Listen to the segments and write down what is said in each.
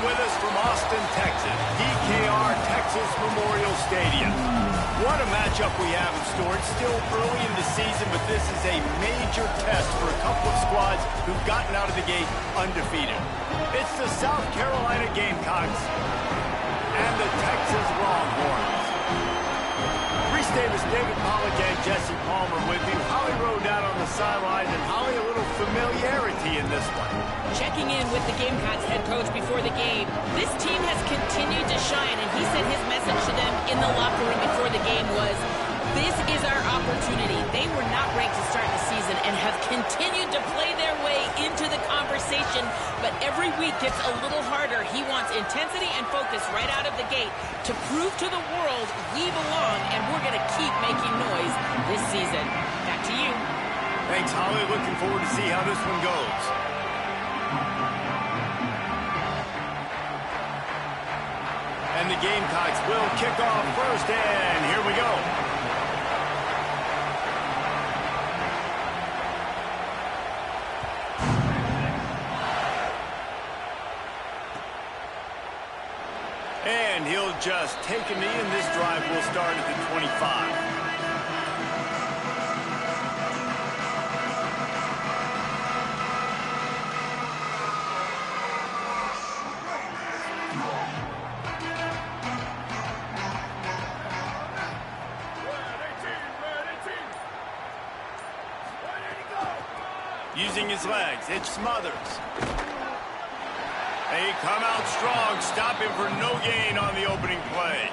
with us from Austin, Texas, DKR Texas Memorial Stadium. What a matchup we have in store. It's still early in the season, but this is a major test for a couple of squads who've gotten out of the gate undefeated. It's the South Carolina Gamecocks and the Texas Longhorns. Reese Davis, David Pollack, and Jesse Palmer with you. Holly Rowe down on the sideline, and Holly, a little familiarity in this one. Checking in with the Gamecocks head coach before the game. This team has continued to shine, and he said his message to them in the locker room before the game was, this is our opportunity. They were not ranked to start the season and have continued to play their way into the conversation, but every week gets a little harder. He wants intensity and focus right out of the gate to prove to the world we belong, and we're going to keep making noise this season. Back to you. Thanks, Holly. Looking forward to see how this one goes. And the Gamecocks will kick off first, and here we go. And he'll just take a knee, and this drive will start at the 25. Using his legs, it's Smothers. They come out strong, stopping for no gain on the opening play.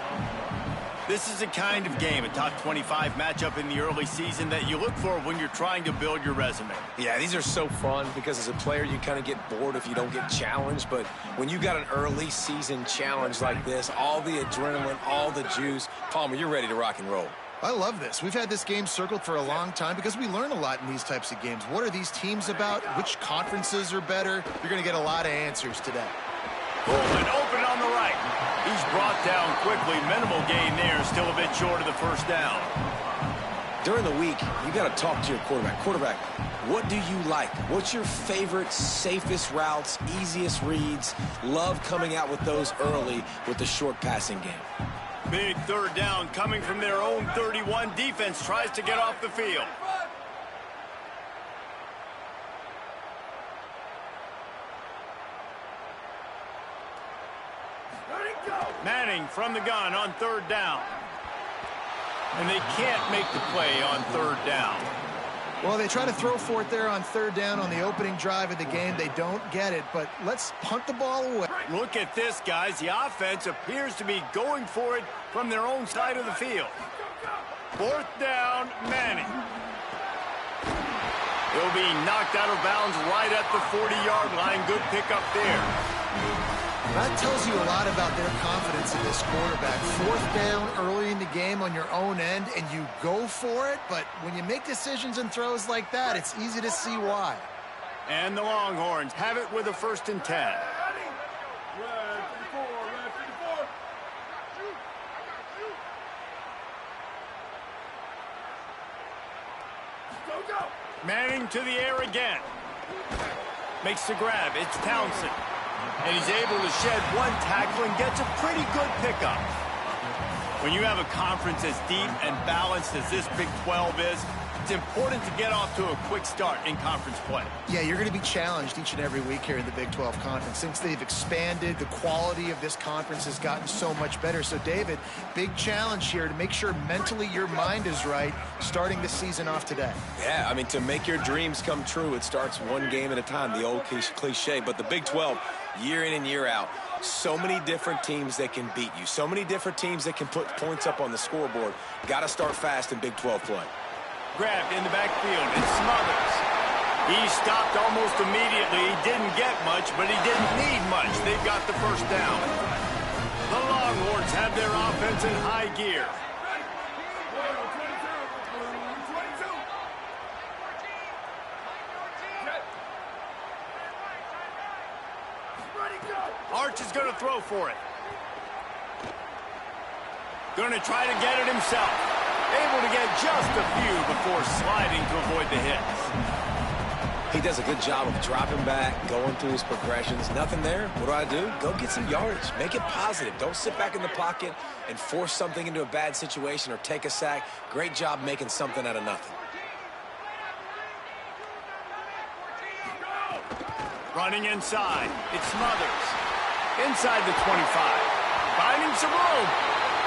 This is a kind of game, a top 25 matchup in the early season that you look for when you're trying to build your resume. Yeah, these are so fun because as a player, you kind of get bored if you don't get challenged. But when you got an early season challenge like this, all the adrenaline, all the juice, Palmer, you're ready to rock and roll. I love this. We've had this game circled for a long time because we learn a lot in these types of games. What are these teams about? Which conferences are better? You're going to get a lot of answers today. Coleman open on the right. He's brought down quickly. Minimal gain there. Still a bit short of the first down. During the week, you got to talk to your quarterback. Quarterback, what do you like? What's your favorite, safest routes, easiest reads? Love coming out with those early with the short passing game. Big third down coming from their own 31. Defense tries to get off the field. Manning from the gun on third down. And they can't make the play on third down. Well, they try to throw for it there on third down on the opening drive of the game. They don't get it, but let's punt the ball away. Look at this, guys. The offense appears to be going for it from their own side of the field. Fourth down, Manning. He'll be knocked out of bounds right at the 40-yard line. Good pickup there. That tells you a lot about their confidence in this quarterback. Fourth down early in the game on your own end, and you go for it, but when you make decisions and throws like that, it's easy to see why. And the Longhorns have it with a 1st and 10. Manning to the air again. Makes the grab. It's Townsend. And he's able to shed one tackle and gets a pretty good pickup. When you have a conference as deep and balanced as this Big 12 is, it's important to get off to a quick start in conference play. Yeah, you're going to be challenged each and every week here in the Big 12 Conference. Since they've expanded, the quality of this conference has gotten so much better. So, David, big challenge here to make sure mentally your mind is right starting the season off today. Yeah, I mean, to make your dreams come true, it starts one game at a time, the old cliche. But the Big 12, year in and year out, so many different teams that can beat you, so many different teams that can put points up on the scoreboard. Got to start fast in Big 12 play. Grabbed in the backfield, it's Smothers. He stopped almost immediately. He didn't get much, but he didn't need much. They've got the first down. The Longhorns have their offense in high gear. Arch is going to throw for it. Going to try to get it himself. Able to get just a few before sliding to avoid the hits. He does a good job of dropping back, going through his progressions. Nothing there. What do? Go get some yardage. Make it positive. Don't sit back in the pocket and force something into a bad situation or take a sack. Great job making something out of nothing. Running inside. It Smothers. Inside the 25. Finding some room.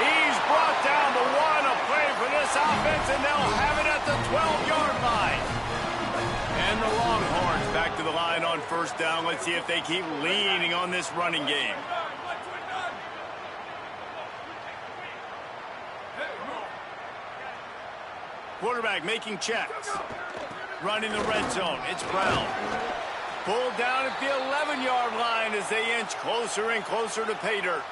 He's brought down the one. A play for this offense, and they'll have it at the 12-yard line. And the Longhorns back to the line on first down. Let's see if they keep leaning on this running game. Quarterback making checks. Running the red zone. It's Brown. Pulled down at the 11-yard line as they inch closer and closer to pay dirt.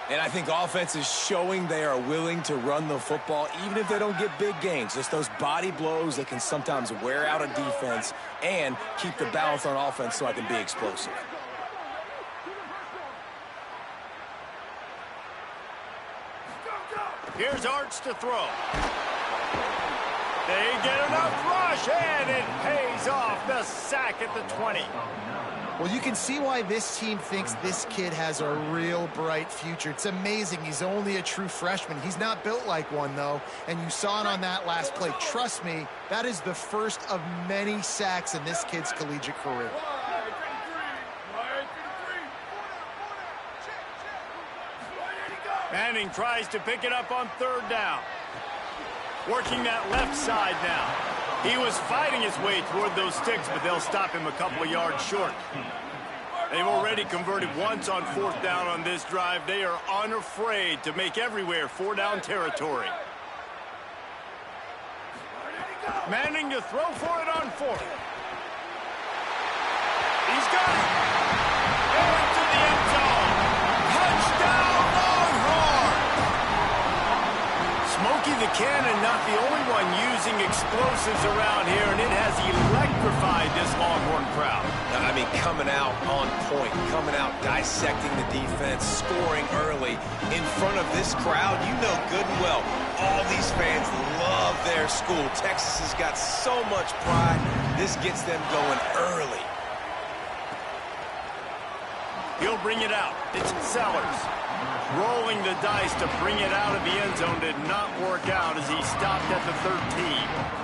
And I think offense is showing they are willing to run the football, even if they don't get big gains. Just those body blows that can sometimes wear out a defense and keep the balance on offense so I can be explosive. Here's Arch to throw. They get enough rush, and it pays off. The sack at the 20. Well, you can see why this team thinks this kid has a real bright future. It's amazing. He's only a true freshman. He's not built like one, though, and you saw it on that last play. Trust me, that is the first of many sacks in this kid's collegiate career. Manning tries to pick it up on third down. Working that left side now. He was fighting his way toward those sticks, but they'll stop him a couple of yards short. They've already converted once on fourth down on this drive. They are unafraid to make everywhere four-down territory. Manning to throw for it on fourth. He's got it. Into the end zone. Touchdown, Longhorn! Smokey the Cannon, not the only one using explosives around here, and it has electrified this Longhorn crowd. I mean, coming out on point, coming out dissecting the defense, scoring early in front of this crowd. You know good and well, all these fans love their school. Texas has got so much pride. This gets them going early. He'll bring it out. It's Sellers. Rolling the dice to bring it out of the end zone did not work out as he stopped at the 13.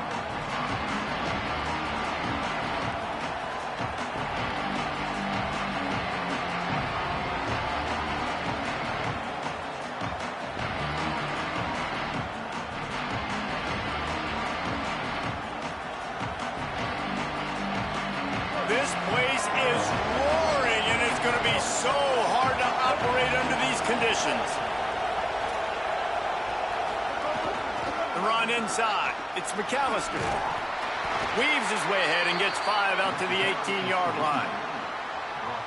This place is roaring, and it's going to be so hard to operate under these conditions. The run inside. It's McAllister. Weaves his way ahead and gets 5 out to the 18-yard line.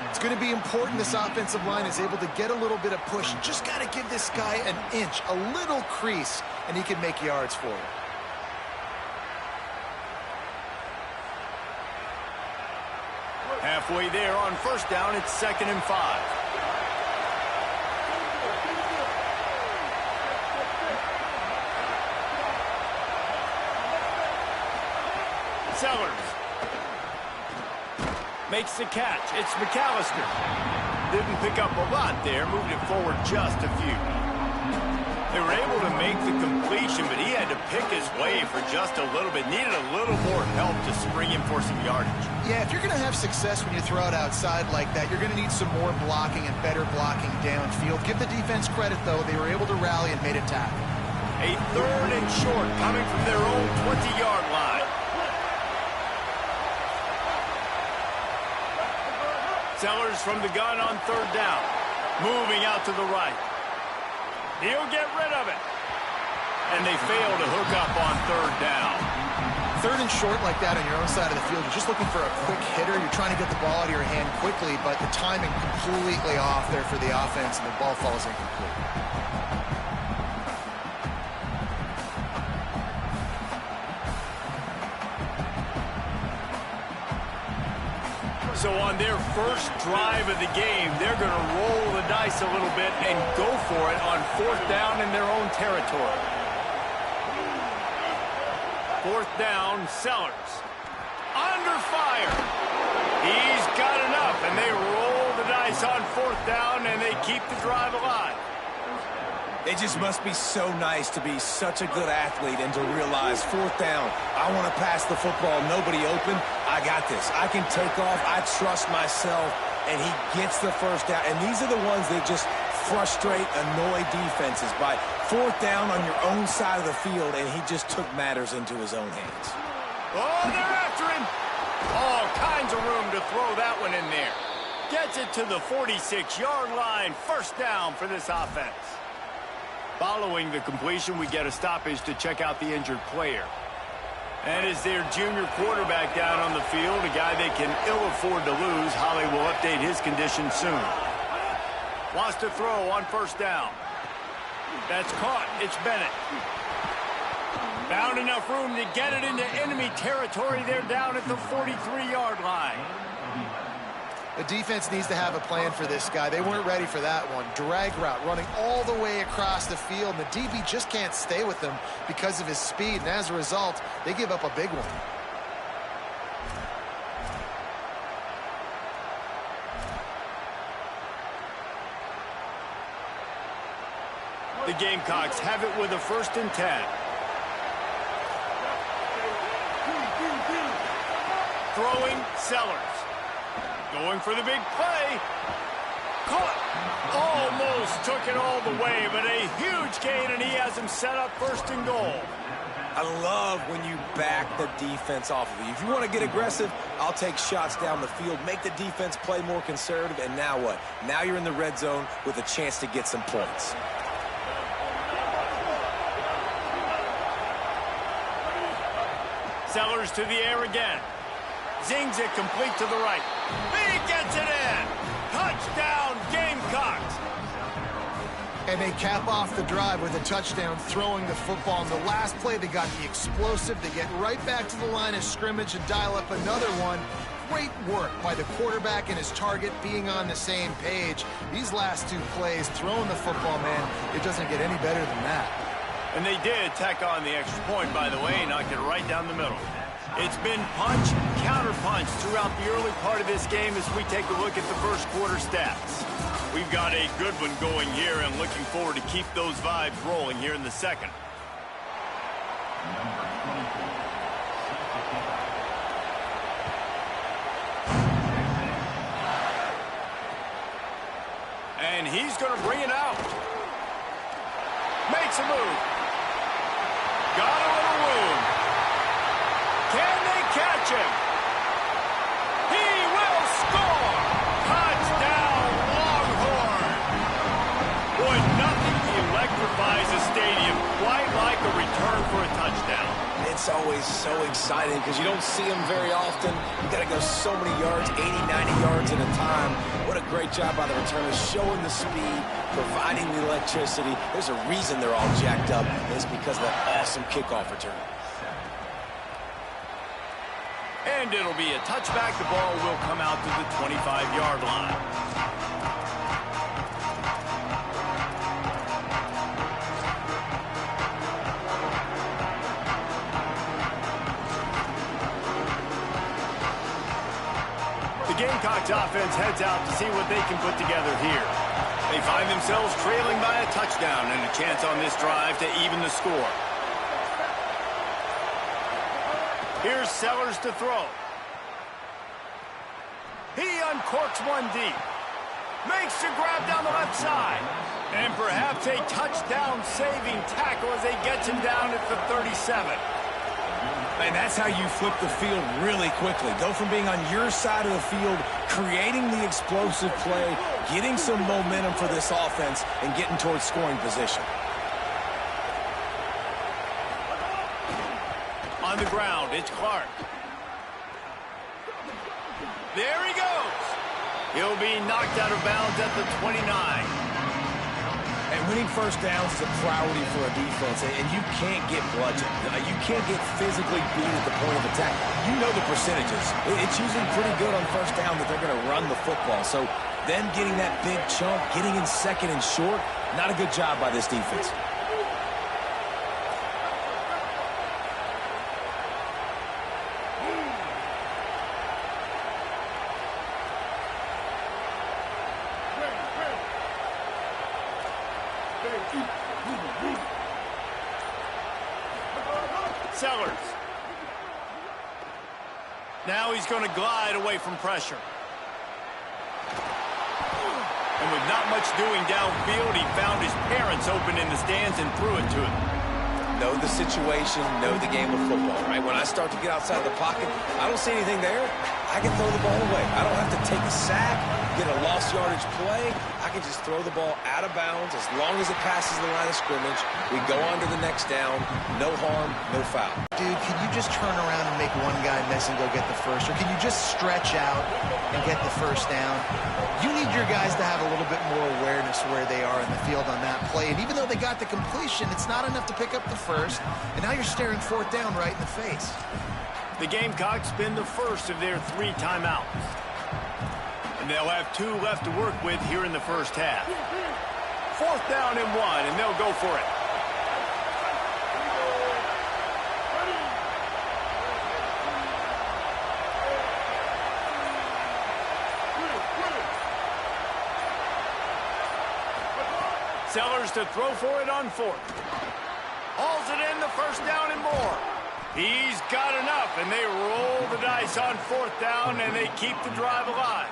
It's going to be important this offensive line is able to get a little bit of push. Just got to give this guy an inch, a little crease, and he can make yards for it. Halfway there on first down, it's 2nd and 5. Sellers makes the catch. It's McAllister. Didn't pick up a lot there, moved it forward just a few. They were able to make the completion, but he had to pick his way for just a little bit. Needed a little more help to spring him for some yardage. Yeah, if you're going to have success when you throw it outside like that, you're going to need some more blocking and better blocking downfield. Give the defense credit, though. They were able to rally and made a tackle. A 3rd and short coming from their own 20-yard line. Sellers from the gun on 3rd down. Moving out to the right. He'll get rid of it. And they fail to hook up on 3rd down. 3rd and short like that on your own side of the field. You're just looking for a quick hitter. You're trying to get the ball out of your hand quickly, but the timing completely off there for the offense, and the ball falls incomplete. So on their first drive of the game, they're going to roll the dice a little bit and go for it on 4th down in their own territory. 4th down, Sellers. Under fire. He's got enough, and they roll the dice on 4th down, and they keep the drive alive. It just must be so nice to be such a good athlete and to realize 4th down, I want to pass the football, nobody open, I got this. I can take off, I trust myself, and he gets the 1st down. And these are the ones that just frustrate, annoy defenses by 4th down on your own side of the field, and he just took matters into his own hands. Oh, they're after him. All kinds of room to throw that one in there. Gets it to the 46-yard line. 1st down for this offense. Following the completion, we get a stoppage to check out the injured player. And as their junior quarterback down on the field, a guy they can ill afford to lose, Holly will update his condition soon. Wants to throw on 1st down. That's caught. It's Bennett. Found enough room to get it into enemy territory. They're down at the 43-yard line. The defense needs to have a plan for this guy. They weren't ready for that one. Drag route running all the way across the field. And the DB just can't stay with him because of his speed. And as a result, they give up a big one. The Gamecocks have it with a 1st and 10. Throwing, Sellers. Going for the big play. Caught. Almost took it all the way, but a huge gain, and he has him set up 1st and goal. I love when you back the defense off of you. If you want to get aggressive, I'll take shots down the field, make the defense play more conservative, and now what? Now you're in the red zone with a chance to get some points. Sellers to the air again. Zings it complete to the right. He gets it in. Touchdown, Gamecocks. And they cap off the drive with a touchdown, throwing the football. In the last play, they got the explosive. They get right back to the line of scrimmage and dial up another one. Great work by the quarterback and his target being on the same page. These last 2 plays, throwing the football, man, it doesn't get any better than that. And they did tack on the extra point, by the way, knocked it right down the middle. It's been punch, counter-punch throughout the early part of this game as we take a look at the 1st quarter stats. We've got a good one going here and looking forward to keep those vibes rolling here in the 2nd. And he's going to bring it out. Makes a move. Got a little room. Can they catch him? He will score! Touchdown, Longhorn! Boy, nothing electrifies a stadium quite like a return for a touchdown. It's always so exciting because you don't see them very often. You got to go so many yards, 80, 90 yards at a time. What a great job by the returners, showing the speed, providing the electricity. There's a reason they're all jacked up. It's because of that awesome kickoff return. And it'll be a touchback. The ball will come out to the 25-yard line. The Gamecocks offense heads out to see what they can put together here. They find themselves trailing by a touchdown and a chance on this drive to even the score. Here's Sellers to throw. He uncorks one deep. Makes the grab down the left side. And perhaps a touchdown-saving tackle as they get him down at the 37. And that's how you flip the field really quickly. Go from being on your side of the field, creating the explosive play, getting some momentum for this offense, and getting towards scoring position. On the ground, it's Clark. There he goes. He'll be knocked out of bounds at the 29. And winning 1st downs is a priority for a defense, and you can't get bludgeoned. You can't get physically beat at the point of attack. You know the percentages. It's usually pretty good on 1st down that they're going to run the football. So them getting that big chunk, getting in 2nd and short, not a good job by this defense. Sellers. Now he's going to glide away from pressure. And with not much doing downfield, he found his parents open in the stands and threw it to him. Know the situation, know the game of football, right? When I start to get outside the pocket, I don't see anything there, I can throw the ball away. I don't have to take a sack, get a lost yardage play. I can just throw the ball out of bounds as long as it passes the line of scrimmage. We go on to the next down. No harm, no foul. Dude, can you just turn around and make one guy miss and go get the first? Or can you just stretch out and get the first down? You need your guys to have a little bit more awareness where they are in the field on that play. And even though they got the completion, it's not enough to pick up the first. And now you're staring fourth down right in the face. The Gamecocks spin the first of their 3 timeouts. And they'll have 2 left to work with here in the first half. 4th down and 1, and they'll go for it. Sellers to throw for it on 4th. Hauls it in, the first down and more. He's got enough, and they roll the dice on 4th down, and they keep the drive alive.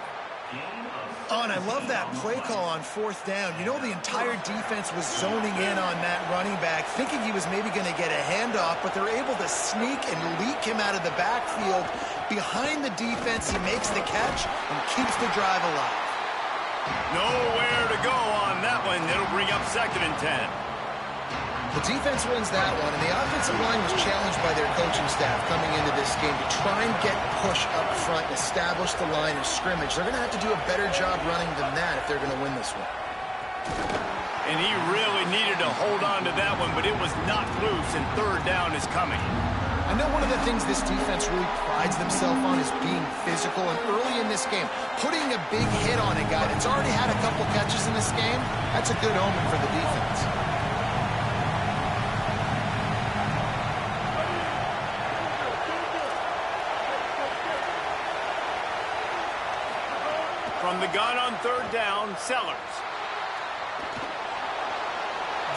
Oh, and I love that play call on 4th down. You know, the entire defense was zoning in on that running back, thinking he was maybe going to get a handoff, but they're able to sneak and leak him out of the backfield. Behind the defense, he makes the catch and keeps the drive alive. Nowhere to go on that one. It'll bring up 2nd and 10. The defense wins that one, and the offensive line was challenged by their coaching staff coming into this game to try and get push up front and establish the line of scrimmage. They're going to have to do a better job running than that if they're going to win this one. And he really needed to hold on to that one, but it was knocked loose, and 3rd down is coming. I know one of the things this defense really prides themselves on is being physical, and early in this game, putting a big hit on a guy that's already had a couple catches in this game, that's a good omen for the defense. From the gun on 3rd down, Sellers.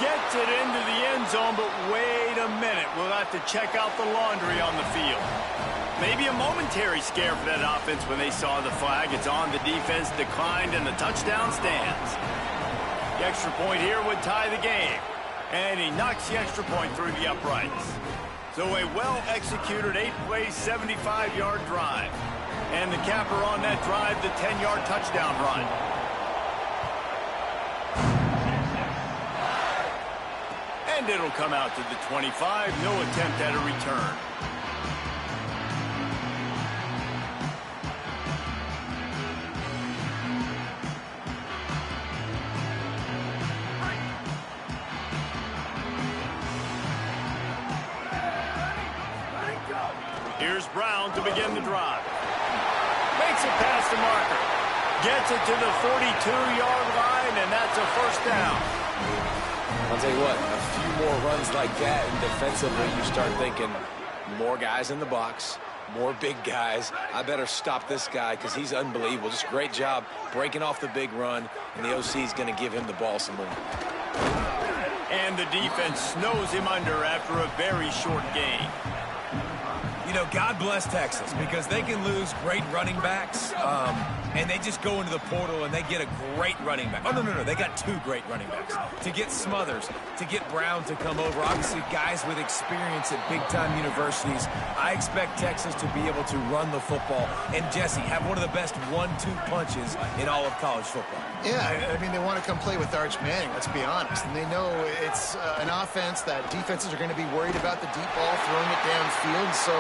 Gets it into the end zone, but wait a minute. We'll have to check out the laundry on the field. Maybe a momentary scare for that offense when they saw the flag. It's on, the defense declined, and the touchdown stands. The extra point here would tie the game. And he knocks the extra point through the uprights. So a well-executed 8-play, 75-yard drive. And the capper on that drive, the 10-yard touchdown run. And it'll come out to the 25. No attempt at a return. Here's Brown to begin the drive. Makes it past the marker. Gets it to the 42-yard line, and that's a first down. I'll tell you what, a few more runs like that, and defensively you start thinking more guys in the box, more big guys. I better stop this guy because he's unbelievable. Just great job breaking off the big run, and the OC is going to give him the ball some more. And the defense snows him under after a very short game. You know, God bless Texas because they can lose great running backs, and they just go into the portal and they get a great running back. Oh, no. They got 2 great running backs. To get Smothers, to get Brown to come over, obviously guys with experience at big-time universities. I expect Texas to be able to run the football and, Jesse, have one of the best 1-2 punches in all of college football. Yeah, I mean, they want to come play with Arch Manning, let's be honest. And they know it's an offense that defenses are going to be worried about the deep ball, throwing it downfield. So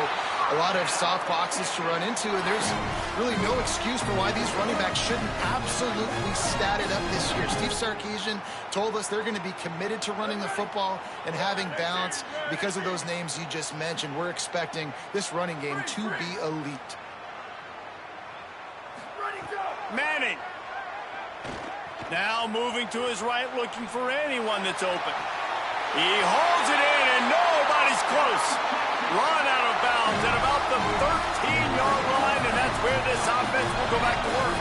a lot of soft boxes to run into, and there's really no excuse for why these running backs shouldn't absolutely stat it up this year. Steve Sarkisian told us they're going to be committed to running the football and having balance. Because of those names you just mentioned, we're expecting this running game to be elite. Manning. Now moving to his right, looking for anyone that's open. He hauls it in, and nobody's close. Run out of bounds at about the 13-yard line, and that's where this offense will go back to work.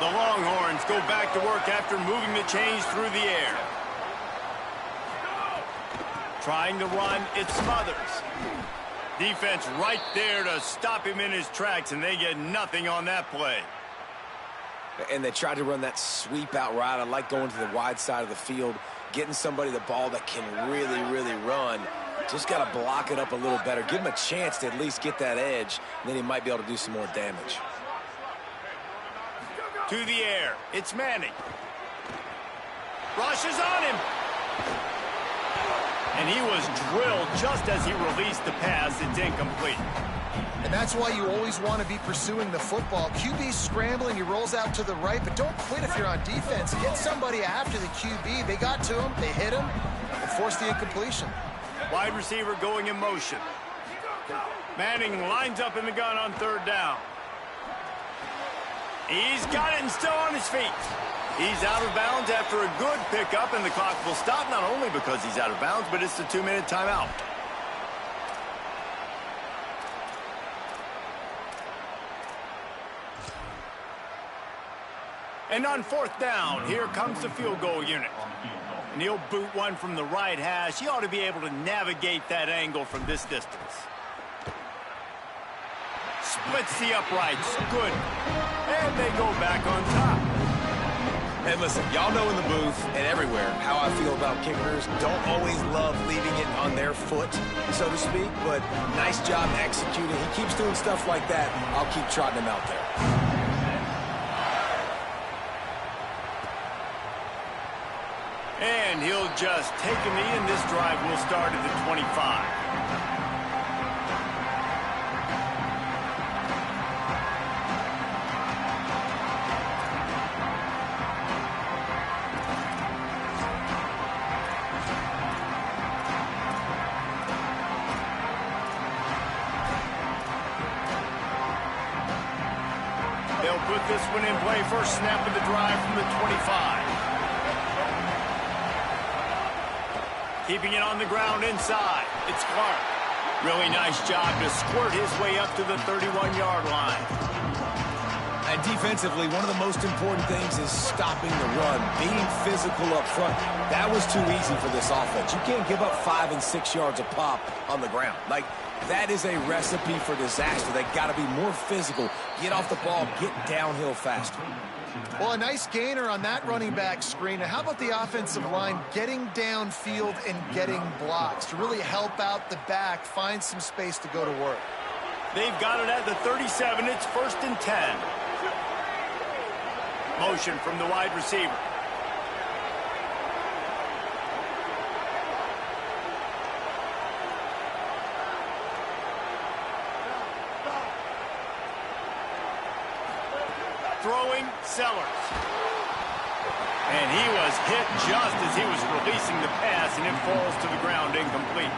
The Longhorns go back to work after moving the chains through the air. Trying to run, it smothers. Defense right there to stop him in his tracks, and they get nothing on that play. And they tried to run that sweep out right. I like going to the wide side of the field, getting somebody the ball that can really, really run. Just got to block it up a little better. Give him a chance to at least get that edge, and then he might be able to do some more damage. To the air, it's Manning. Rushes on him. And he was drilled just as he released the pass. It's incomplete. And that's why you always want to be pursuing the football. QB's scrambling, he rolls out to the right, but don't quit if you're on defense. Get somebody after the QB. They got to him, they hit him, and forced the incompletion. Wide receiver going in motion. Manning lines up in the gun on third down. He's got it and still on his feet. He's out of bounds after a good pickup, and the clock will stop not only because he's out of bounds, but it's the 2-minute timeout. And on fourth down, here comes the field goal unit. And he'll boot one from the right hash. He ought to be able to navigate that angle from this distance. Splits the uprights. Good. And they go back on top. And listen, y'all know in the booth and everywhere how I feel about kickers. Don't always love leaving it on their foot, so to speak, but nice job executing. He keeps doing stuff like that. I'll keep trotting him out there. And he'll just take a knee, and this drive will start at the 25. They'll put this one in play. First snap of the drive from the 25. Keeping it on the ground inside. It's Clark. Really nice job to squirt his way up to the 31-yard line. And defensively, one of the most important things is stopping the run, being physical up front. That was too easy for this offense. You can't give up 5 and 6 yards a pop on the ground. Like, that is a recipe for disaster. They got to be more physical, get off the ball, get downhill faster. Well, a nice gainer on that running back screen. Now, how about the offensive line getting downfield and getting blocks to really help out the back, find some space to go to work? They've got it at the 37. It's 1st and 10. Motion from the wide receiver. Throwing, Sellers. And he was hit just as he was releasing the pass, and it falls to the ground incomplete.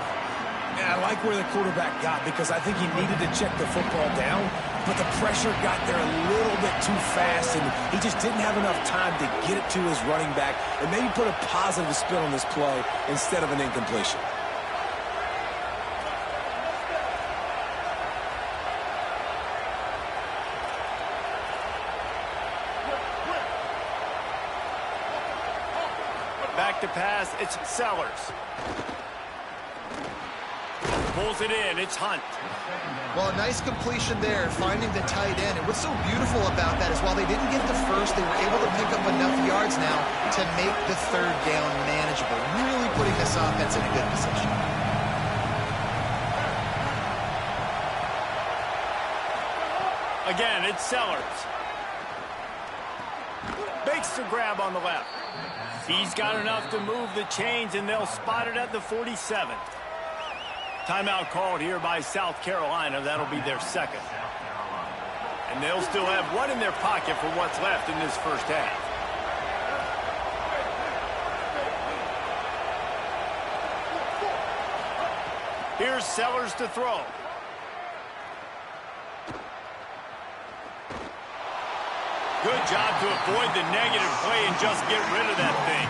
And I like where the quarterback got, because I think he needed to check the football down, but the pressure got there a little bit too fast, and he just didn't have enough time to get it to his running back and maybe put a positive spin on this play instead of an incompletion. Back to pass, it's Sellers. Pulls it in, it's Hunt. Well, a nice completion there, finding the tight end. And what's so beautiful about that is while they didn't get the first, they were able to pick up enough yards now to make the third down manageable, really putting this offense in a good position. Again, it's Sellers. Makes the grab on the left. He's got enough to move the chains, and they'll spot it at the 47. Timeout called here by South Carolina. That'll be their second. And they'll still have one in their pocket for what's left in this first half. Here's Sellers to throw. Good job to avoid the negative play and just get rid of that thing.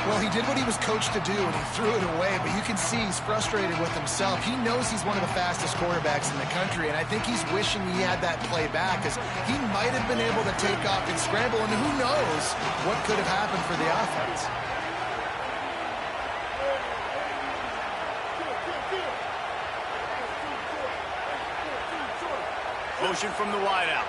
Well, he did what he was coached to do, and he threw it away, but you can see he's frustrated with himself. He knows he's one of the fastest quarterbacks in the country, and I think he's wishing he had that play back, because he might have been able to take off and scramble, and who knows what could have happened for the offense. Motion from the wideout.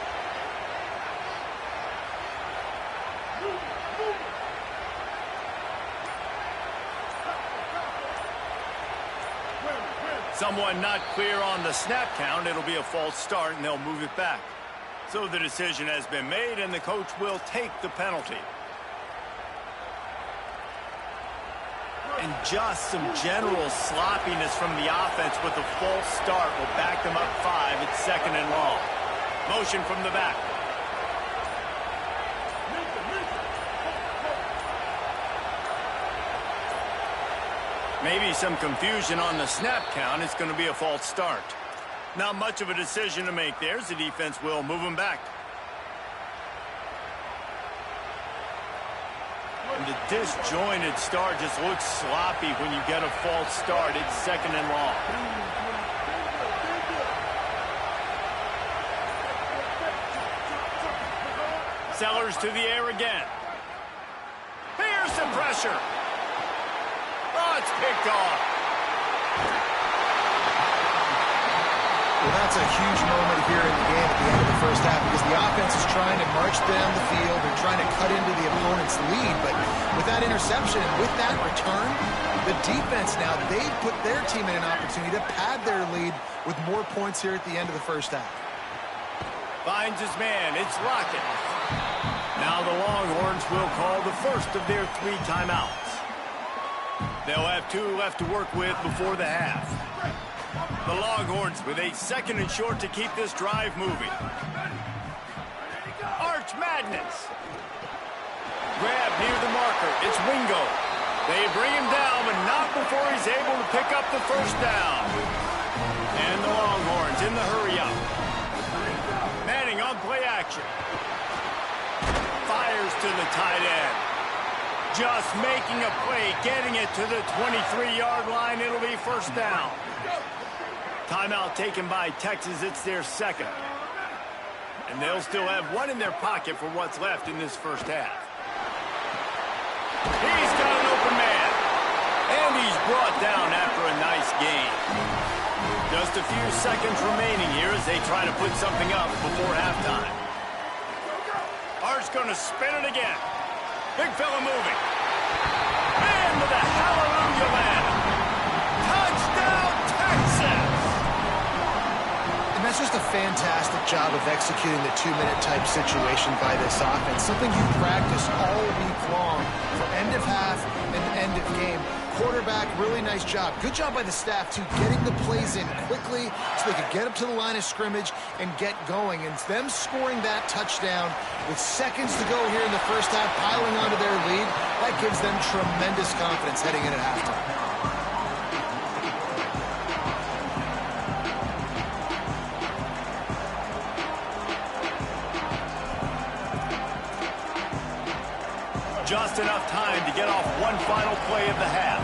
Someone not clear on the snap count. It'll be a false start, and they'll move it back. So the decision has been made, and the coach will take the penalty. And just some general sloppiness from the offense with a false start will back them up 5. It's 2nd and long. Motion from the back. Maybe some confusion on the snap count. It's going to be a false start. Not much of a decision to make there. The defense will move them back. And the disjointed start just looks sloppy when you get a false start. It's 2nd and long. Sellers to the air again. Here's the pressure. Oh, it's picked off. Well, that's a huge moment here in the game at the end of the first half because the offense is trying to march down the field. They're trying to cut into the opponent's lead. But with that interception and with that return, the defense now, they've put their team in an opportunity to pad their lead with more points here at the end of the first half. Finds his man. It's Lockett. Now the Longhorns will call the first of their 3 timeouts. They'll have 2 left to work with before the half. The Longhorns with a 2nd and short to keep this drive moving. Arch Madness. Grab near the marker. It's Wingo. They bring him down, but not before he's able to pick up the first down. And the Longhorns in the hurry up. Manning on play action. Fires to the tight end. Just making a play, getting it to the 23-yard line. It'll be first down. Timeout taken by Texas. It's their 2nd. And they'll still have 1 in their pocket for what's left in this first half. He's got an open man. And he's brought down after a nice gain. Just a few seconds remaining here as they try to put something up before halftime. Art's going to spin it again. Big fella moving. And with a hallelujah land. Touchdown, Texas! And that's just a fantastic job of executing the 2-minute type situation by this offense. Something you practice all week long for end of half and end of game. Quarterback, really nice job. Good job by the staff, too, getting the plays in quickly so they could get up to the line of scrimmage and get going. And them scoring that touchdown with seconds to go here in the first half, piling onto their lead, that gives them tremendous confidence heading in at halftime. Just enough time to get off one final play of the half.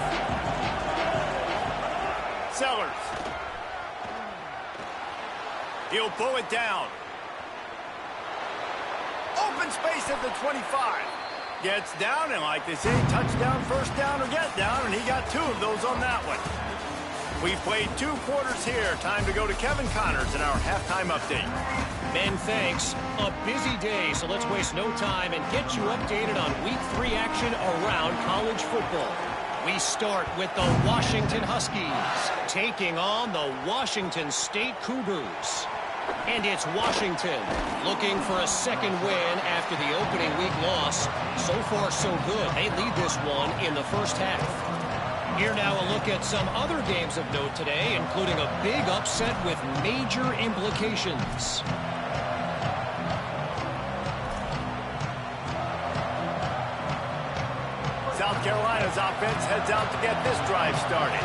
Sellers. He'll pull it down. Open space at the 25. Gets down, and like they say, touchdown, first down, or get down, and he got 2 of those on that one. We've played 2 quarters here. Time to go to Kevin Connors in our halftime update. Ben, thanks. A busy day, so let's waste no time and get you updated on Week 3 action around college football. We start with the Washington Huskies taking on the Washington State Cougars. And it's Washington looking for a 2nd win after the opening week loss. So far, so good. They lead this one in the first half. Here now a look at some other games of note today, including a big upset with major implications. South Carolina's offense heads out to get this drive started.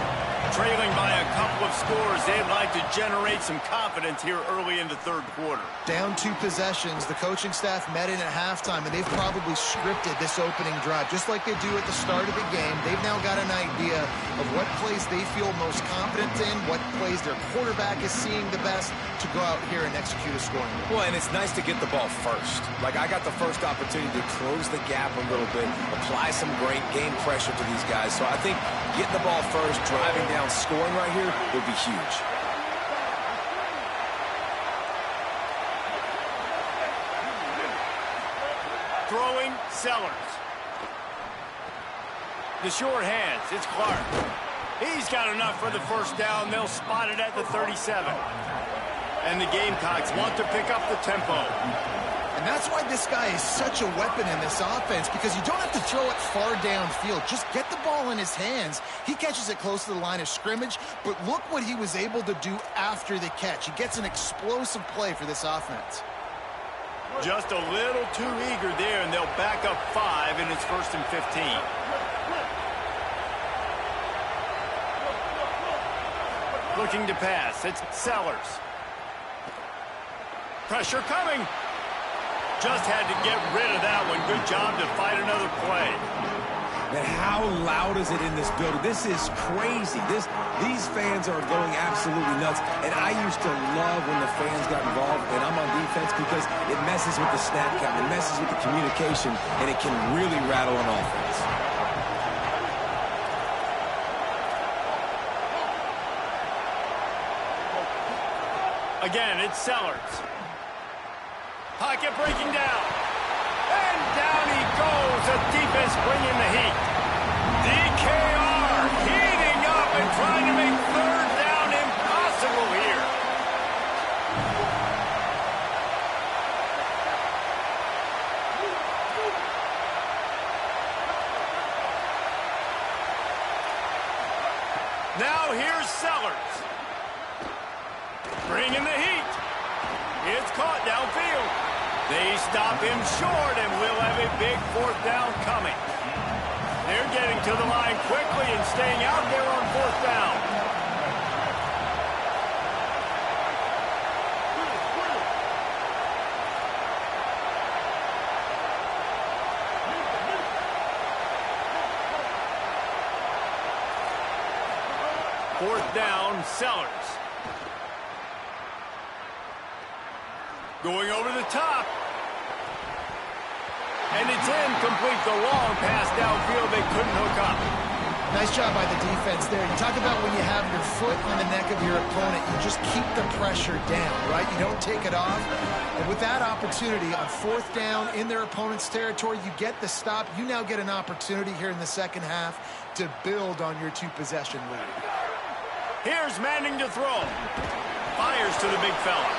Trailing by a couple of scores, they'd like to generate some confidence here early in the 3rd quarter. Down 2 possessions, the coaching staff met in at halftime, and they've probably scripted this opening drive. Just like they do at the start of the game, they've now got an idea of what plays they feel most confident in, what plays their quarterback is seeing the best to go out here and execute a scoring. Well, and it's nice to get the ball first. Like, I got the first opportunity to close the gap a little bit, apply some great game pressure to these guys. So I think getting the ball first, driving down, scoring right here would be huge. Throwing, Sellers. The short hands, it's Clark. He's got enough for the first down. They'll spot it at the 37. And the Gamecocks want to pick up the tempo. And that's why this guy is such a weapon in this offense, because you don't have to throw it far downfield. Just get the ball in his hands. He catches it close to the line of scrimmage, but look what he was able to do after the catch. He gets an explosive play for this offense. Just a little too eager there, and they'll back up 5, and it's 1st and 15. Looking to pass, it's Sellers. Pressure coming. Just had to get rid of that one. Good job to fight another play. And how loud is it in this building? This is crazy. These fans are going absolutely nuts. And I used to love when the fans got involved, and I'm on defense, because it messes with the snap count, it messes with the communication, and it can really rattle an offense. Again, it's Sellers. Pocket breaking down. And down he goes. The defense bringing the heat. DKR heating up and trying to make 3rd down impossible here. Now here's Sellers. Bringing the heat. It's caught downfield. They stop him short, and we'll have a big 4th down coming. They're getting to the line quickly and staying out there on 4th down. Fourth down, Sellers. Going over the top. And it's incomplete. The long pass downfield, they couldn't hook up. Nice job by the defense there. You talk about when you have your foot on the neck of your opponent, you just keep the pressure down, right? You don't take it off. And with that opportunity on 4th down in their opponent's territory, you get the stop. You now get an opportunity here in the second half to build on your 2-possession lead. Here's Manning to throw. Fires to the big fella.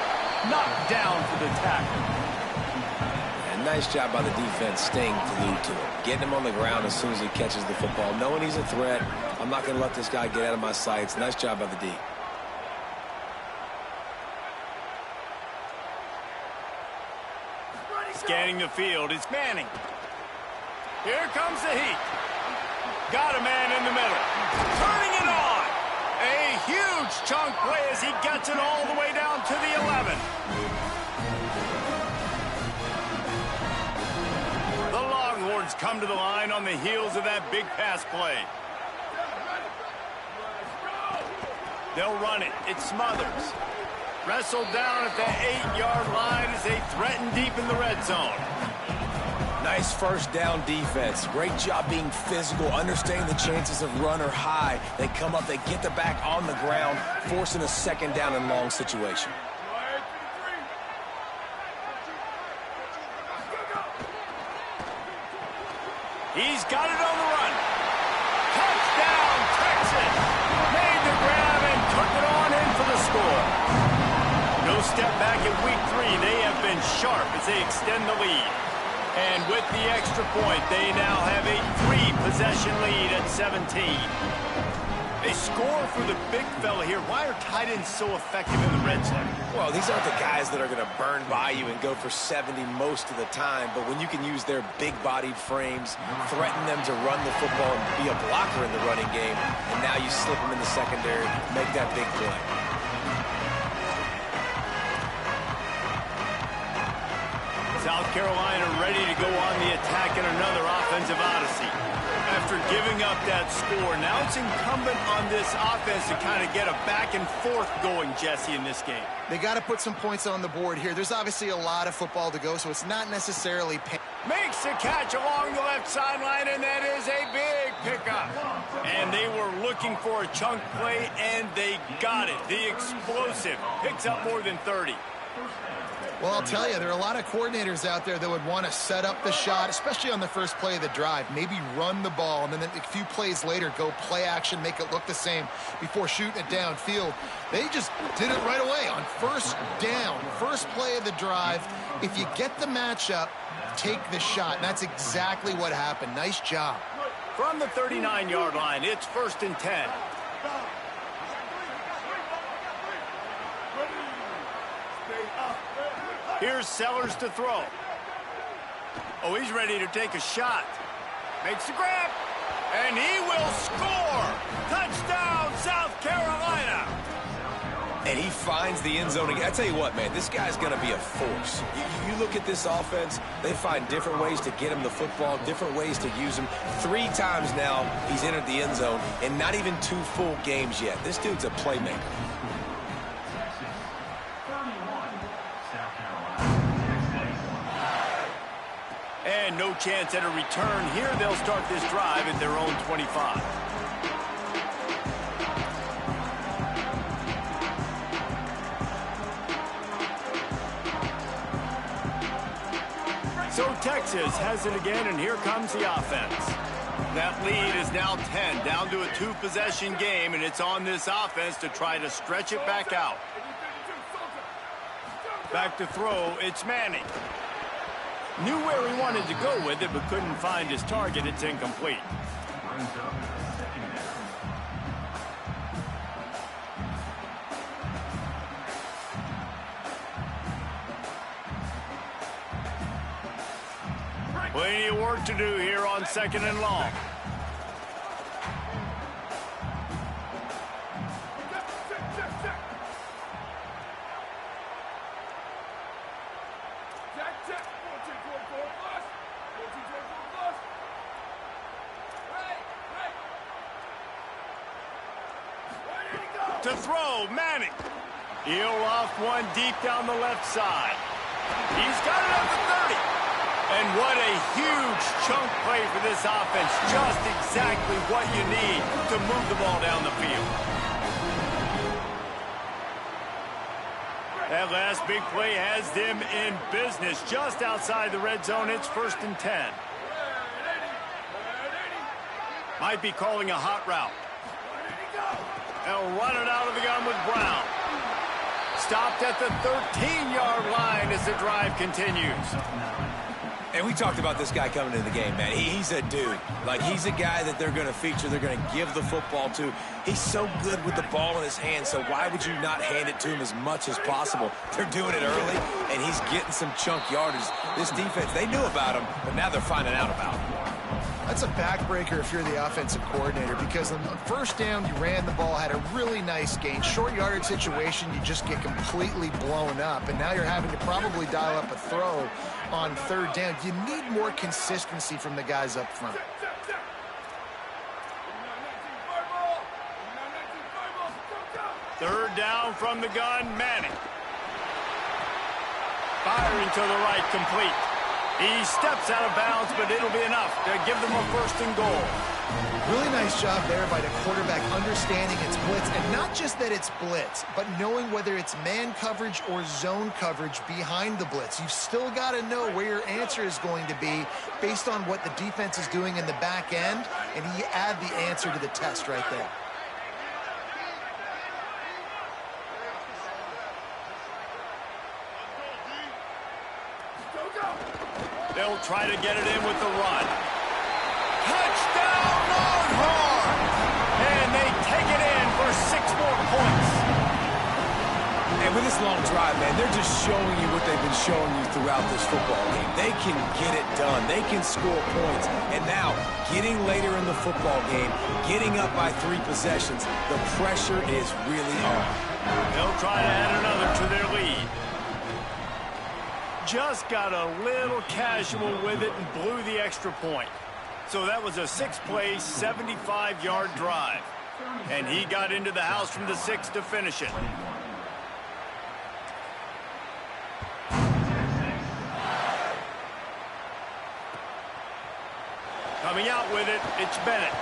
Knocked down for the tackle. And nice job by the defense staying glued to him. Getting him on the ground as soon as he catches the football. Knowing he's a threat. I'm not going to let this guy get out of my sights. Nice job by the D. Scanning the field, it's Manning. Here comes the heat. Got a man in the middle. Turning it on. A huge chunk play as he gets it all the way down to the 11. The Longhorns come to the line on the heels of that big pass play. They'll run it. It Smothers. Wrestled down at the 8-yard line as they threaten deep in the red zone. Nice first down defense. Great job being physical, understanding the chances of run or high. They come up, they get the back on the ground, forcing a second down and long situation. He's got it on the run. Touchdown, Texas. Made the grab and took it on in for the score. No step back in week 3. They have been sharp as they extend the lead. And with the extra point, they now have a 3-possession lead at 17. They score for the big fella here. Why are tight ends so effective in the red zone? Well, these aren't the guys that are going to burn by you and go for 70 most of the time, but when you can use their big-bodied frames, threaten them to run the football and be a blocker in the running game, and now you slip them in the secondary, make that big play. South Carolina ready to go on the attack in another offensive odyssey. After giving up that score, now it's incumbent on this offense to kind of get a back and forth going, Jesse, in this game. They got to put some points on the board here. There's obviously a lot of football to go, so it's not necessarily... Makes a catch along the left sideline, and that is a big pickup. And they were looking for a chunk play, and they got it. The explosive picks up more than 30. Well, I'll tell you, there are a lot of coordinators out there that would want to set up the shot, especially on the first play of the drive, maybe run the ball, and then a few plays later go play action, make it look the same before shooting it downfield. They just did it right away on first down, first play of the drive. If you get the matchup, take the shot, and that's exactly what happened. Nice job. From the 39-yard line, it's 1st and 10. Here's Sellers to throw. Oh, he's ready to take a shot. Makes the grab, and he will score. Touchdown, South Carolina. And he finds the end zone again. I tell you what, man, this guy's going to be a force. You look at this offense, they find different ways to get him the football, different ways to use him. 3 times now he's entered the end zone, and not even 2 full games yet. This dude's a playmaker. And no chance at a return here. They'll start this drive at their own 25. So Texas has it again, and here comes the offense. That lead is now 10, down to a 2-possession game, and it's on this offense to try to stretch it back out. Back to throw, it's Manning. Knew where he wanted to go with it, but couldn't find his target. It's incomplete. Plenty of work to do here on 2nd and long. To throw, Manning. He'll off one deep down the left side. He's got it at the 30. And what a huge chunk play for this offense. Just exactly what you need to move the ball down the field. That last big play has them in business. Just outside the red zone, it's 1st and 10. Might be calling a hot route. They'll run it out of the gun with Brown. Stopped at the 13-yard line as the drive continues. And we talked about this guy coming into the game, man. He's a dude. Like, he's a guy that they're going to feature, they're going to give the football to. He's so good with the ball in his hands, so why would you not hand it to him as much as possible? They're doing it early, and he's getting some chunk yardage. This defense, they knew about him, but now they're finding out about him. That's a backbreaker if you're the offensive coordinator, because on first down, you ran the ball, had a really nice gain. Short yardage situation, you just get completely blown up, and now you're having to probably dial up a throw on 3rd down. You need more consistency from the guys up front. Third down from the gun, Manning. Firing to the right, complete. He steps out of bounds, but it'll be enough to give them a 1st and goal. Really nice job there by the quarterback understanding it's blitz, and not just that it's blitz, but knowing whether it's man coverage or zone coverage behind the blitz. You've still got to know where your answer is going to be based on what the defense is doing in the back end, and you add the answer to the test right there. They'll try to get it in with the run. Touchdown, Longhorns! And they take it in for 6 more points. And with this long drive, man, they're just showing you what they've been showing you throughout this football game. They can get it done. They can score points. And now, getting later in the football game, getting up by 3 possessions, the pressure is really on. They'll try to add another to their lead. Just got a little casual with it and blew the extra point. So that was a 6-play, 75-yard drive. And he got into the house from the 6 to finish it. Coming out with it, it's Bennett.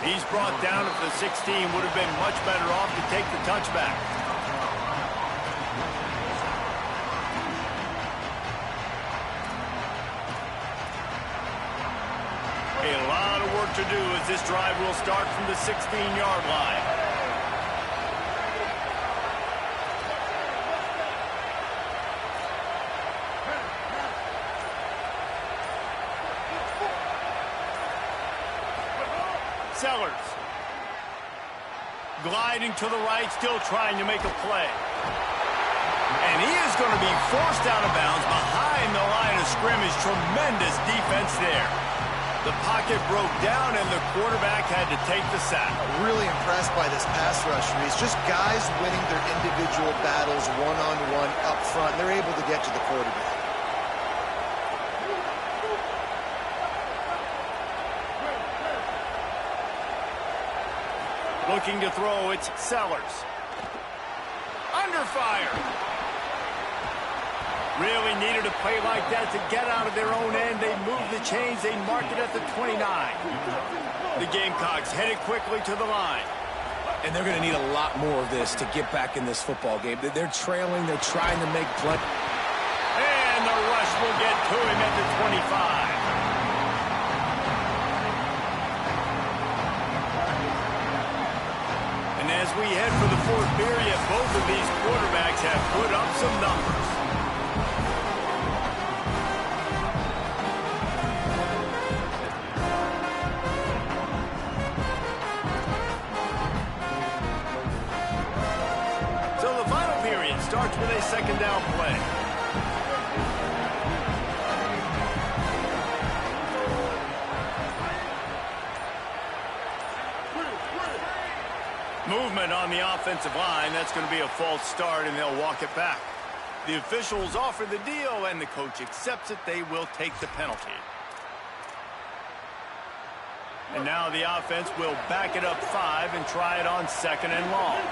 He's brought down at the 16, would have been much better off to take the touchback. work to do as this drive will start from the 16-yard line. Sellers. Gliding to the right, still trying to make a play. And he is going to be forced out of bounds behind the line of scrimmage. Tremendous defense there. The pocket broke down, and the quarterback had to take the sack. Really impressed by this pass rush, Reese. Just guys winning their individual battles one-on-one up front. They're able to get to the quarterback. Looking to throw, it's Sellers. Under fire. Really needed a play like that to get out of their own end. They moved the chains. They marked it at the 29. The Gamecocks headed quickly to the line. And they're going to need a lot more of this to get back in this football game. They're trailing. They're trying to make play. And the rush will get to him at the 25. As we head for the fourth period, both of these quarterbacks have put up some numbers. So the final period starts with a second down play. Movement on the offensive line. That's going to be a false start, and they'll walk it back. The officials offer the deal, and the coach accepts it. They will take the penalty. And now the offense will back it up 5 and try it on second and long.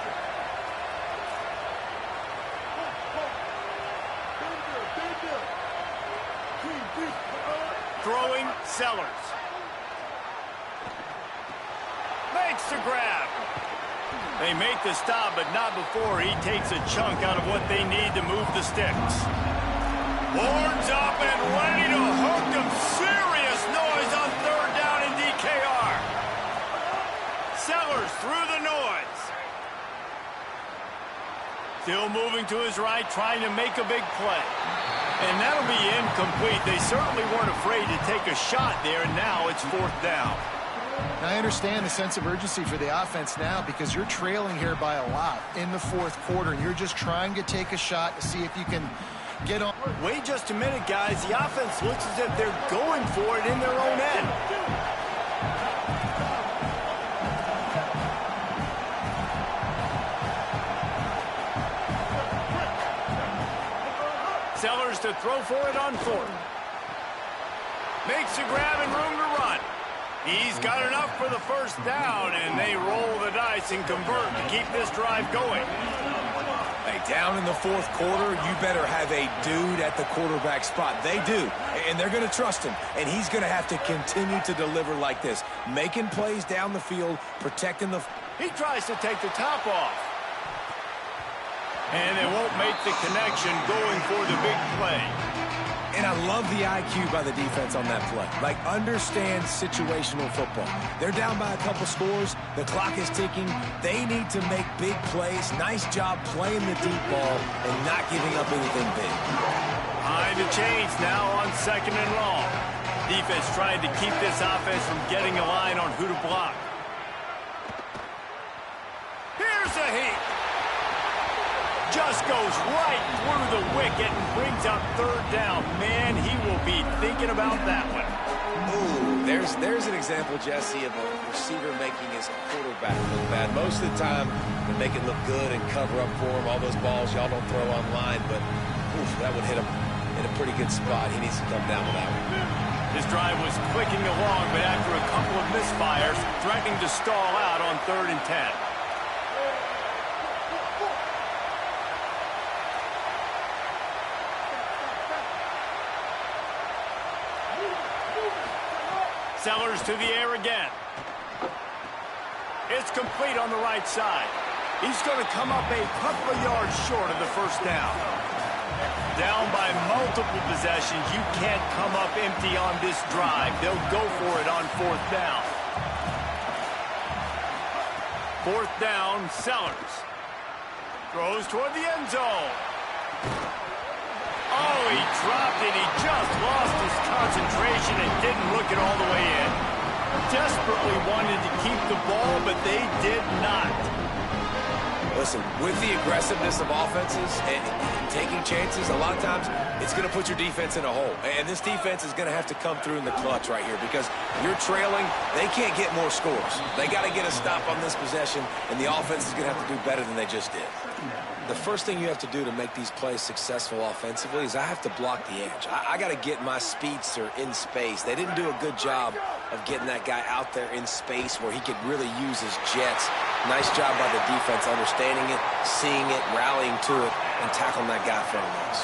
Throwing, Sellers. Makes the grab. They make the stop, but not before he takes a chunk out of what they need to move the sticks. Horns up and ready to hook them. Serious noise on third down in DKR. Sellers through the noise. Still moving to his right, trying to make a big play. And that'll be incomplete. They certainly weren't afraid to take a shot there, and now it's fourth down. I understand the sense of urgency for the offense now because you're trailing here by a lot in the fourth quarter, and you're just trying to take a shot to see if you can get on. Wait just a minute, guys. The offense looks as if they're going for it in their own end. Sellers to throw for it on fourth. Makes a grab and room to run. He's got enough for the first down, and they roll the dice and convert to keep this drive going. Hey, down in the fourth quarter, you better have a dude at the quarterback spot. They do, and they're going to trust him, and he's going to have to continue to deliver like this, making plays down the field, protecting the... He tries to take the top off. And they won't make the connection going for the big play. And I love the IQ by the defense on that play. Like, understand situational football. They're down by a couple scores. The clock is ticking. They need to make big plays. Nice job playing the deep ball and not giving up anything big. Behind the chains now on second and long. Defense trying to keep this offense from getting a line on who to block. Here's a heat. Just goes right through the wicket and brings up third down. Man, he will be thinking about that one. Ooh, there's an example, Jesse, of a receiver making his quarterback look bad. Most of the time, they make it look good and cover up for him. All those balls y'all don't throw online, but oof, that would hit him in a pretty good spot. He needs to come down with that one. This drive was clicking along, but after a couple of misfires, threatening to stall out on 3rd and 10. Sellers to the air again. It's complete on the right side. He's going to come up a couple of yards short of the first down. Down by multiple possessions. You can't come up empty on this drive. They'll go for it on 4th down. 4th down, Sellers. Throws toward the end zone. Oh, he dropped it. He just lost his concentration and didn't look it all the way in. Desperately wanted to keep the ball, but they did not. Listen, with the aggressiveness of offenses and taking chances, a lot of times it's going to put your defense in a hole. And this defense is going to have to come through in the clutch right here because you're trailing. They can't get more scores. They got to get a stop on this possession, and the offense is going to have to do better than they just did. The first thing you have to do to make these plays successful offensively is I have to block the edge. I got to get my speedster in space. They didn't do a good job of getting that guy out there in space where he could really use his jets. Nice job by the defense understanding it, seeing it, rallying to it, and tackling that guy from us.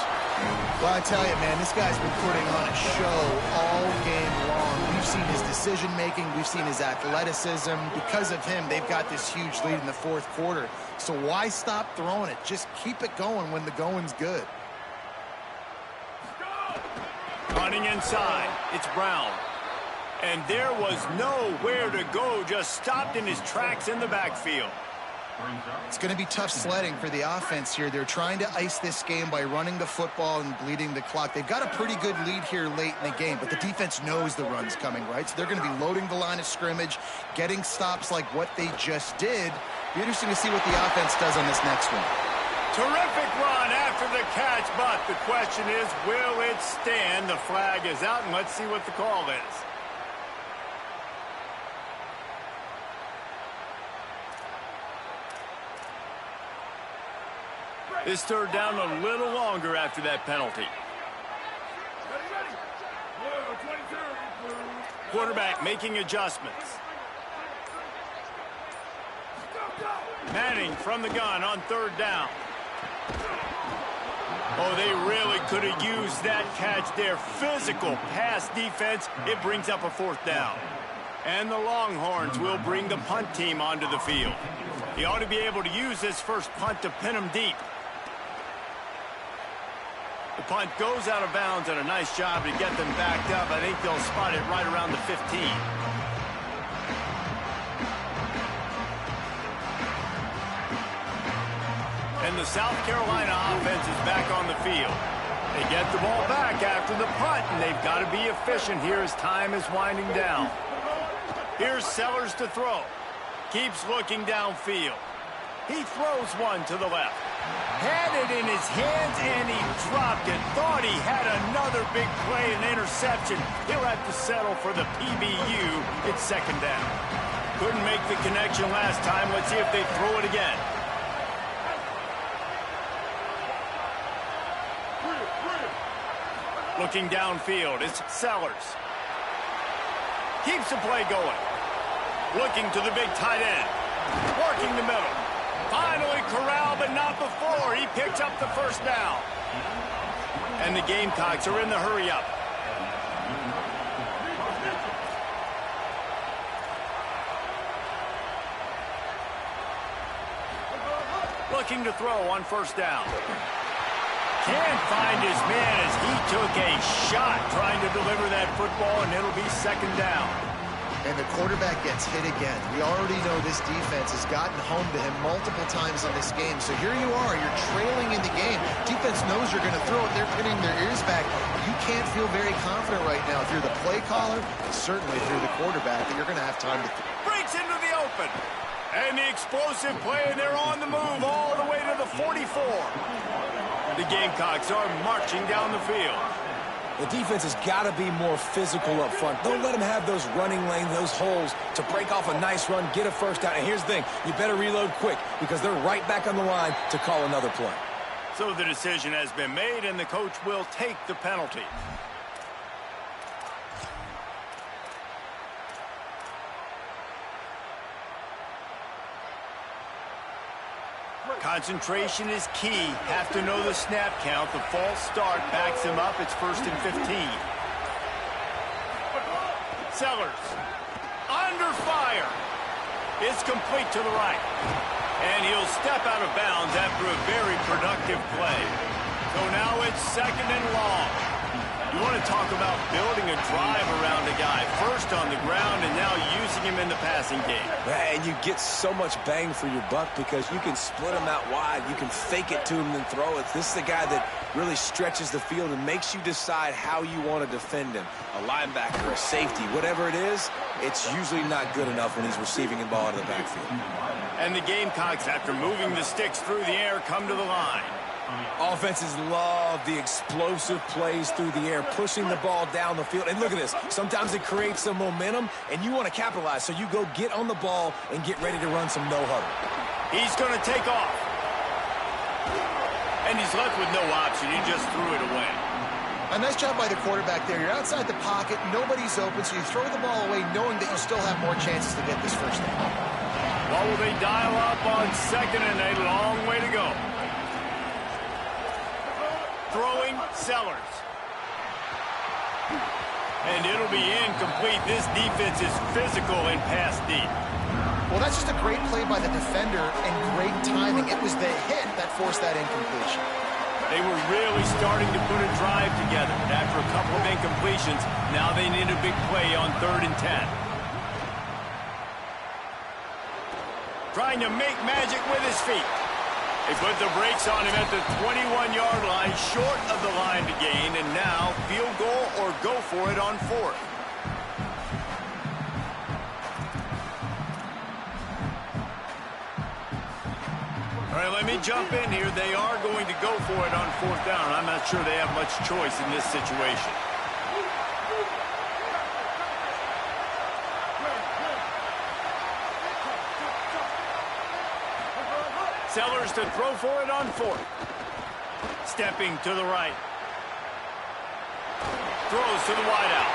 Well, I tell you, man, this guy's been putting on a show all game long. We've seen his decision-making. We've seen his athleticism. Because of him, they've got this huge lead in the 4th quarter. So why stop throwing it? Just keep it going when the going's good. Running inside, it's Brown. And there was nowhere to go, just stopped in his tracks in the backfield. It's going to be tough sledding for the offense here. They're trying to ice this game by running the football and bleeding the clock. They've got a pretty good lead here late in the game, but the defense knows the run's coming, right? So they're going to be loading the line of scrimmage, getting stops like what they just did. Be interesting to see what the offense does on this next one. Terrific run after the catch, but the question is, will it stand? The flag is out, and let's see what the call is. This 3rd down a little longer after that penalty. Quarterback making adjustments. Manning from the gun on 3rd down. Oh, they really could have used that catch there. Physical pass defense. It brings up a 4th down. And the Longhorns will bring the punt team onto the field. He ought to be able to use this first punt to pin him deep. The punt goes out of bounds, and a nice job to get them backed up. I think they'll spot it right around the 15. And the South Carolina offense is back on the field. They get the ball back after the punt, and they've got to be efficient here as time is winding down. Here's Sellers to throw. Keeps looking downfield. He throws one to the left. Had it in his hands, and he dropped it. Thought he had another big play, an interception. He'll have to settle for the PBU. It's 2nd down. Couldn't make the connection last time. Let's see if they throw it again. Looking downfield, it's Sellers. Keeps the play going. Looking to the big tight end. Working the middle. Finally corralled, but not before. He picks up the 1st down. And the Gamecocks are in the hurry-up. Looking to throw on 1st down. Can't find his man as he took a shot trying to deliver that football, and it'll be 2nd down. And the quarterback gets hit again. We already know this defense has gotten home to him multiple times in this game. So here you are, you're trailing in the game. Defense knows you're going to throw it. They're pinning their ears back. You can't feel very confident right now if you're the play caller, certainly if you're the quarterback, that you're going to have time to... Breaks into the open. And the explosive play, and they're on the move all the way to the 44. The Gamecocks are marching down the field. The defense has got to be more physical up front. Don't let them have those running lanes, those holes to break off a nice run, get a 1st down. And here's the thing, you better reload quick because they're right back on the line to call another play. So the decision has been made, and the coach will take the penalty. Concentration is key. Have to know the snap count. The false start backs him up. It's 1st and 15. Sellers. Under fire. It's complete to the right. And he'll step out of bounds after a very productive play. So now it's 2nd and long. You want to talk about building a drive around a guy. First on the ground and now using him in the passing game. And you get so much bang for your buck because you can split him out wide. You can fake it to him and throw it. This is the guy that really stretches the field and makes you decide how you want to defend him. A linebacker, a safety, whatever it is, it's usually not good enough when he's receiving the ball out of the backfield. And the Gamecocks, after moving the sticks through the air, come to the line. Offenses love the explosive plays through the air, pushing the ball down the field. And look at this. Sometimes it creates some momentum, and you want to capitalize. So you go get on the ball and get ready to run some no-huddle. He's going to take off. And he's left with no option. He just threw it away. A nice job by the quarterback there. You're outside the pocket. Nobody's open, so you throw the ball away knowing that you still have more chances to get this first down. What will they dial up on 2nd and a long way to go? Throwing Sellers. And it'll be incomplete. This defense is physical and pass deep. Well, that's just a great play by the defender and great timing. It was the hit that forced that incompletion. They were really starting to put a drive together. But after a couple of incompletions, now they need a big play on 3rd and 10. Trying to make magic with his feet. They put the brakes on him at the 21-yard line, short of the line to gain, and now field goal or go for it on 4th. All right, let me jump in here. They are going to go for it on 4th down. I'm not sure they have much choice in this situation. Sellers to throw for it on 4th. Stepping to the right. Throws to the wideout.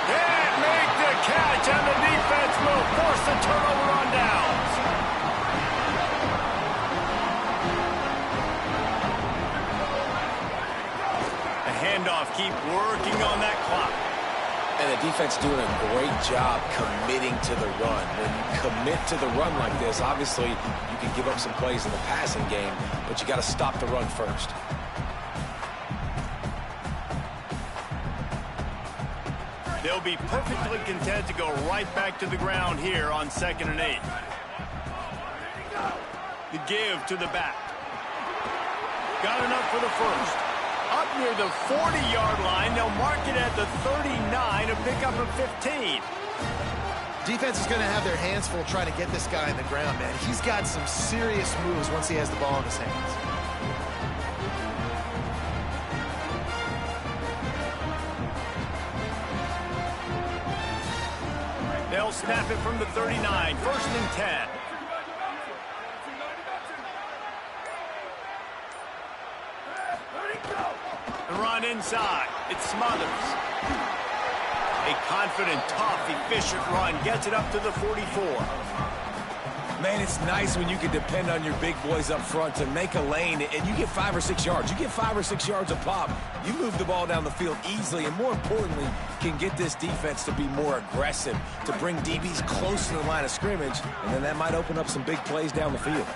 Can't make the catch, and the defense will force the turnover on downs. The handoff, keep working on that clock. And the defense doing a great job committing to the run. When you commit to the run like this, obviously you can give up some plays in the passing game, but you got to stop the run first. They'll be perfectly content to go right back to the ground here on 2nd and 8. The give to the back. Got enough for the first. Up near the 40-yard line, they'll mark it at the 39, a pickup of 15. Defense is going to have their hands full trying to get this guy on the ground, man. He's got some serious moves once he has the ball in his hands. They'll snap it from the 39, 1st and 10. The run inside. It's Smothers. A confident, tough, efficient run. Gets it up to the 44. Man, it's nice when you can depend on your big boys up front to make a lane, and you get 5 or 6 yards. You get 5 or 6 yards a pop. You move the ball down the field easily, and more importantly, can get this defense to be more aggressive, to bring DBs close to the line of scrimmage, and then that might open up some big plays down the field.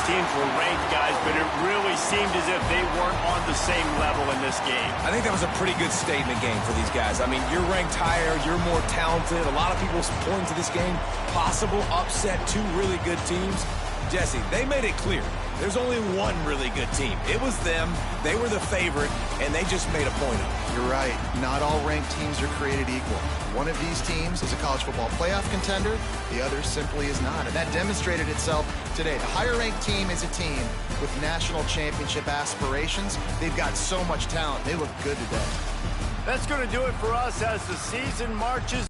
Teams were ranked, guys, but it really seemed as if they weren't on the same level in this game. I think that was a pretty good statement game for these guys. I mean, you're ranked higher, you're more talented. A lot of people point to this game, possible upset, 2 really good teams. Jesse, they made it clear. There's only one really good team. It was them. They were the favorite, and they just made a point of it. You're right. Not all ranked teams are created equal. One of these teams is a college football playoff contender. The other simply is not. And that demonstrated itself today. The higher-ranked team is a team with national championship aspirations. They've got so much talent. They look good today. That's going to do it for us as the season marches.